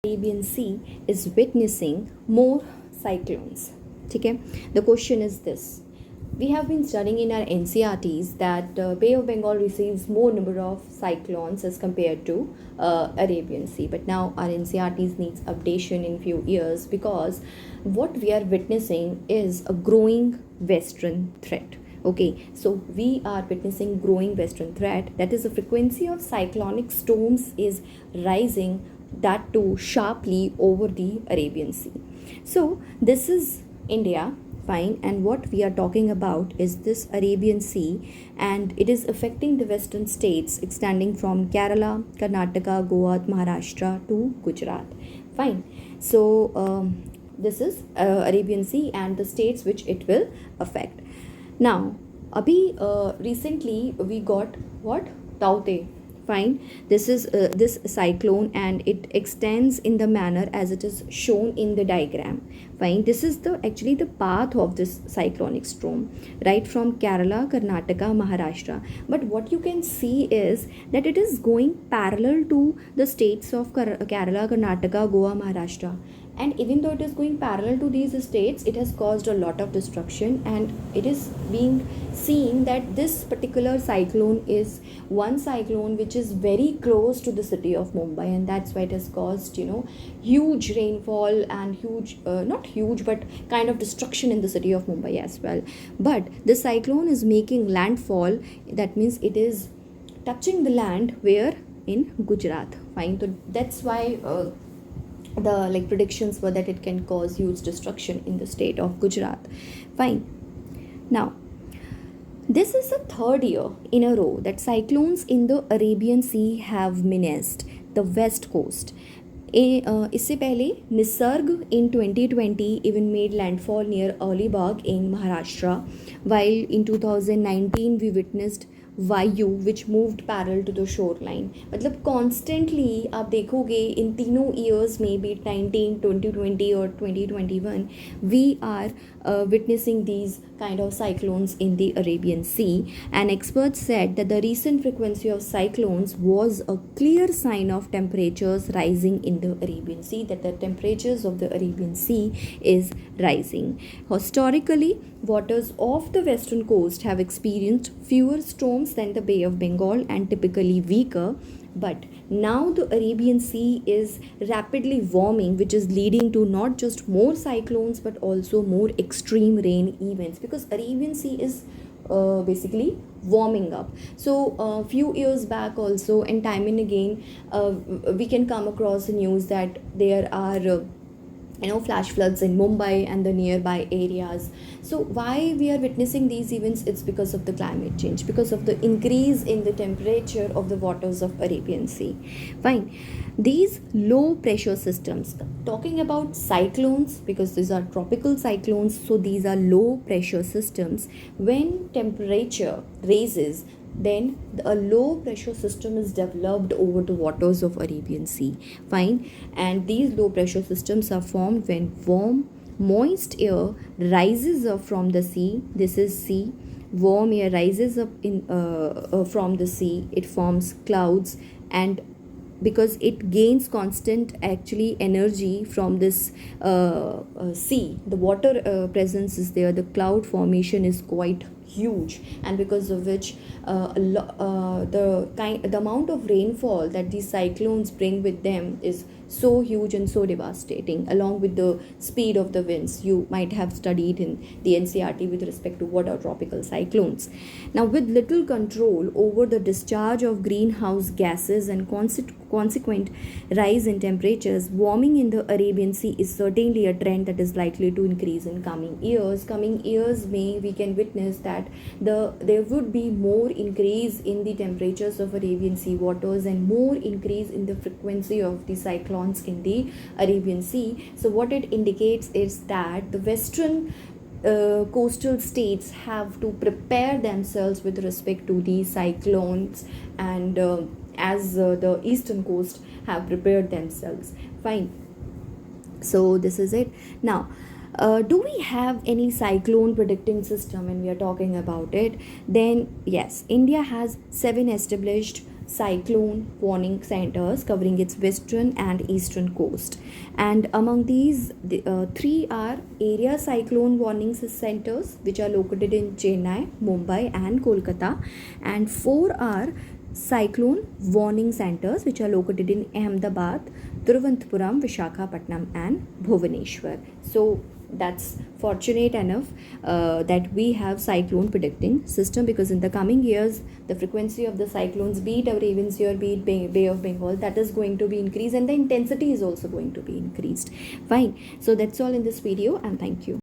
Arabian Sea is witnessing more cyclones. Okay? The question is this. We have been studying in our NCRTs that Bay of Bengal receives more number of cyclones as compared to Arabian Sea. But now our NCRTs needs updation in few years because what we are witnessing is a growing western threat. Okay, so we are witnessing growing western threat, that is the frequency of cyclonic storms is rising, that too sharply over the Arabian Sea. So this is India, fine, and what we are talking about is this Arabian Sea, and it is affecting the western states extending from Kerala, Karnataka, Goa, Maharashtra to Gujarat, fine. So this is Arabian Sea and the states which it will affect. Now recently we got what Taute, fine. This is this cyclone and it extends in the manner as it is shown in the diagram, fine. This is the actually the path of this cyclonic storm right from Kerala, Karnataka, Maharashtra, but what you can see is that it is going parallel to the states of Kerala, Karnataka, Goa, Maharashtra, and even though it is going parallel to these states, it has caused a lot of destruction, and it is being seen that this particular cyclone is one cyclone which is very close to the city of Mumbai, and that's why it has caused huge rainfall and huge not huge but kind of destruction in the city of Mumbai as well. But the cyclone is making landfall, that means it is touching the land where in Gujarat, fine. So that's why the predictions were that it can cause huge destruction in the state of Gujarat, fine. Now this is the third year in a row that cyclones in the Arabian Sea have menaced the west coast. इससे पहले Nisarga in 2020 even made landfall near Alibag in Maharashtra, while in 2019 we witnessed Vayu which moved parallel to the shoreline. मतलब constantly आप देखोगे इन तीनों years में भी 19, 2020 और 2021 we are witnessing these kind of cyclones in the Arabian Sea, and experts said that the recent frequency of cyclones was a clear sign of temperatures rising in the Arabian Sea, that the temperatures of the Arabian Sea is rising. Historically, waters off the western coast have experienced fewer storms than the Bay of Bengal and typically weaker. But now the Arabian Sea is rapidly warming, which is leading to not just more cyclones but also more extreme rain events, because Arabian Sea is basically warming up. So a few years back also, and time and again we can come across the news that there are flash floods in Mumbai and the nearby areas. So why we are witnessing these events? It's because of the climate change, because of the increase in the temperature of the waters of Arabian Sea, fine. These low pressure systems, talking about cyclones because these are tropical cyclones, so these are low pressure systems. When temperature raises, then a low pressure system is developed over the waters of Arabian Sea, fine. And these low pressure systems are formed when warm moist air rises up from the sea. This is sea. Warm air rises up in from the sea, it forms clouds, and because it gains constant actually energy from this sea, the water presence is there, the cloud formation is quite huge, and because of which the amount of rainfall that these cyclones bring with them is so huge and so devastating, along with the speed of the winds. You might have studied in the NCRT with respect to what are tropical cyclones. Now, with little control over the discharge of greenhouse gases and consequent rise in temperatures, warming in the Arabian Sea is certainly a trend that is likely to increase in coming years. Coming years we can witness that there would be more increase in the temperatures of Arabian Sea waters and more increase in the frequency of the cyclones in the Arabian Sea. So what it indicates is that the western coastal states have to prepare themselves with respect to the cyclones, and as the eastern coast have prepared themselves, fine. So this is it. Now do we have any cyclone predicting system when we are talking about it? Then yes, India has 7 established cyclone warning centers covering its western and eastern coast. And among these, three are area cyclone warning centers, which are located in Chennai, Mumbai, and Kolkata, and four are cyclone warning centers, which are located in Ahmedabad, Thiruvananthapuram, Vishakhapatnam, and Bhubaneswar. So that's fortunate enough that we have cyclone predicting system, because in the coming years the frequency of the cyclones, be it a Raven Sea or be it Bay of Bengal, that is going to be increased, and the intensity is also going to be increased. Fine. So that's all in this video, and thank you.